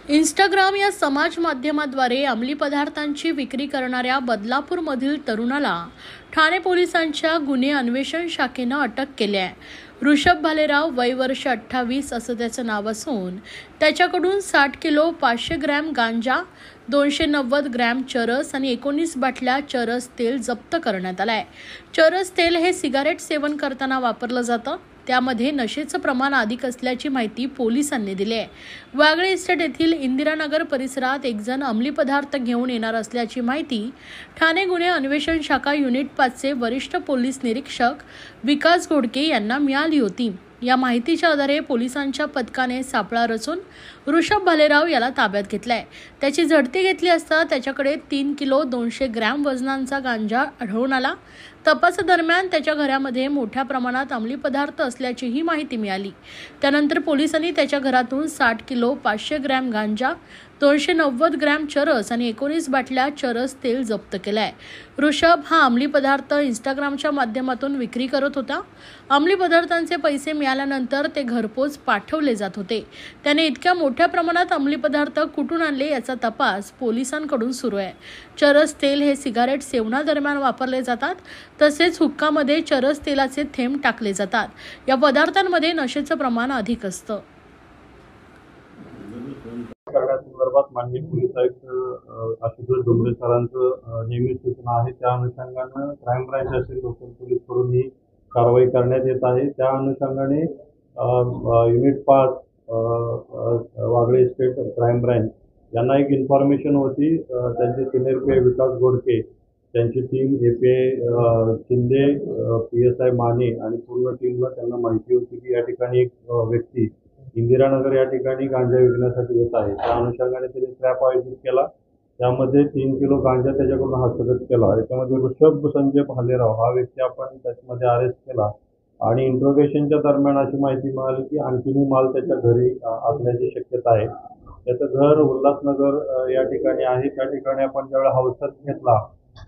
Instagram या समाज माध्यमाद्वारे अंमली पदार्थांची विक्री करणाऱ्या बदलापूरमधील तरुणाला ठाणे पोलिसांच्या गुन्हे अन्वेषण शाखेनं अटक केली आहे। ऋषभ भालेराव वय वर्ष 28 असं त्याचं नाव असून त्याच्याकडून 60 किलो 500 ग्रॅम गांजा, 290 ग्रॅम चरस आणि 19 बाटल्या चरस तेल जप्त करण्यात आलं आहे। चरस तेल हे सिगारेट सेवन करताना वापरलं जातं, त्यामध्ये नशेचं प्रमाण अधिक असल्याची माहिती पोलिसांनी दिली आहे। वागळे इस्टेट येथील इंदिरानगर परिसरात एक जण अंमली पदार्थ घेऊन येणार असल्याची माहिती ठाणे गुन्हे अन्वेषण शाखा युनिट 5 चे वरिष्ठ पोलीस निरीक्षक विकास घोडके यांना मिळाली होती। या माहितीच्या आधारे पोलिसांच्या पथकाने सापळा रचून ऋषभ भालेराव याला ताब्यात घेतलाय। त्याची झडती घेतली असता त्याच्याकडे 3 किलो 200 ग्रॅम वजनांचा गांजा आढळून आला। तपासादरम्यान त्याच्या घरामध्ये मोठ्या प्रमाणात अंमली पदार्थ असल्याचीही माहिती मिळाली। त्यानंतर पोलिसांनी त्याच्या घरातून 60 किलो 500 ग्रॅम गांजा, 290 ग्रॅम चरस आणि 19 बाटल्या चरस तेल जप्त केलाय। ऋषभ हा अंमली पदार्थ इंस्टाग्रामच्या माध्यमातून विक्री करत होता। अंमली पदार्थांचे पैसे मिळाल्यानंतर ते घरपोच पाठवले जात होते। त्याने इतक्या मोठ्या प्रमाणात अंमली पदार्थ कुठून आणले याचा तपास पोलिसांकडून सुरू आहे। चरस तेल हे सिगारेट सेवनादरम्यान वापरले जातात, तसेच हुक्कामध्ये चरस तेलाचे थेंब टाकले जातात। या पदार्थांमध्ये नशेचं प्रमाण अधिक असतं। करण्यासंदर्भात माननीय पोलीस आयुक्त आशुतोष डोंगरे सरांचं नेहमीच सूचना आहे। त्या अनुषंगाने क्राईम ब्रांच असेल, लोकल पोलीस कडून ही कारवाई करण्यात येत आहे। त्या अनुषंगाने unit 5 Wagle estate crime branch यांना एक इन्फॉर्मेशन होती। त्यांचे सिनियर पी विकास घोडके, त्यांची team API Shinde, PSI Mane आणि पूर्ण टीमला त्यांना माहिती होती की या ठिकाणी एक व्यक्ती इंदिरानगर या ठिकाणी गांजा विकण्यासाठी येत आहे। त्या अनुषंगाने त्यांनी ट्रॅप आयोजित केला। त्यामध्ये 3 किलो गांजा त्याच्याकडून हस्तगत केला। याच्यामध्ये ऋषभ संजय भालेराव हा व्यक्ती आपण त्याच्यामध्ये अरेस्ट केला आणि इंट्रोगेशनच्या दरम्यान अशी माहिती मिळाली की आणखीनही माल त्याच्या घरी असण्याची शक्यता आहे। त्याचं घर उल्हासनगर या ठिकाणी आहे। त्या ठिकाणी आपण ज्यावेळी हौसत घेतला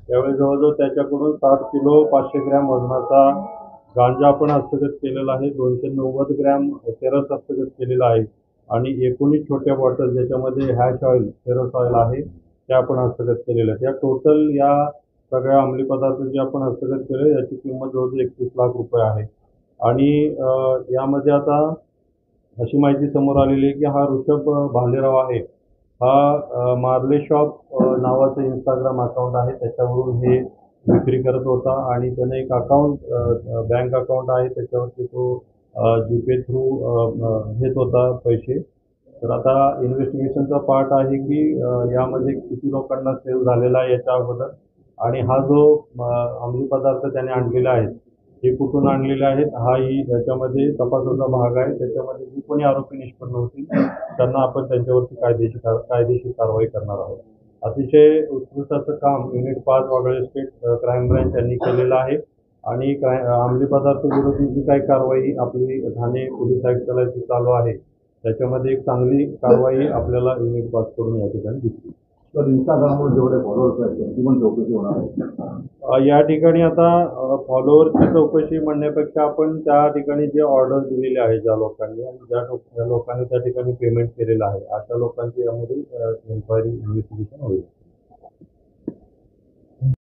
त्यावेळी जवळजवळ त्याच्याकडून 60 किलो 500 ग्रॅम वजनाचा गांजा आपण हस्तगत केलेला आहे। 290 ग्रॅम चरस हस्तगत केलेला आहे आणि 19 छोट्या बॉटल ज्याच्यामध्ये हॅश ऑइल, चरस ऑइल आहे त्या आपण हस्तगत केलेल्या आहेत। या टोटल या सगळ्या अंमली पदार्थ जे आपण हस्तगत केले याची किंमत जवळजवळ 31 लाख रुपये आहे। आणि यामध्ये आता अशी माहिती समोर आलेली आहे की हा ऋषभ भालेराव आहे हा मार्ले शॉप नावाचं इंस्टाग्राम अकाउंट आहे, त्याच्यावरून हे विक्री करत होता आणि त्याने एक अकाउंट बँक अकाउंट आहे त्याच्यावरती तो जीपे थ्रू घेत होता पैसे। तर आता इन्व्हेस्टिगेशनचा पार्ट आहे की यामध्ये किती लोकांना सेल झालेला आहे याच्या अगोदर आणि हा जो अंमली पदार्थ त्याने आणलेला आहे हे कुठून आणलेले आहेत हाही याच्यामध्ये तपासाचा भाग आहे। त्याच्यामध्ये जी कोणी आरोपी निष्पन्न होतील त्यांना आपण त्यांच्यावरती कायदेशीर कारवाई करणार आहोत। अतिशय उत्कृष्ट असं काम unit 5 Wagle estate crime branch यांनी केलेलं आहे आणि अंमली पदार्थ विरोधी जी काही कारवाई आपली ठाणे पोलीस आयुक्तालयाची चालू आहे त्याच्यामध्ये एक चांगली कारवाई आपल्याला युनिट 5 कडून या ठिकाणी दिसली। तर इंस्टाग्रामवर जेवढे फॉलोअर्स आहेत त्यांची पण चौकशी होणार आहे। या ठिकाणी आता फॉलोअरची चौकशी म्हणण्यापेक्षा आपण त्या ठिकाणी जे ऑर्डर दिलेले आहे ज्या लोकांनी आणि ज्या लोकांनी त्या ठिकाणी पेमेंट केलेलं आहे अशा लोकांची यामध्ये इन्क्वायरी इन्व्हेस्टिगेशन होईल।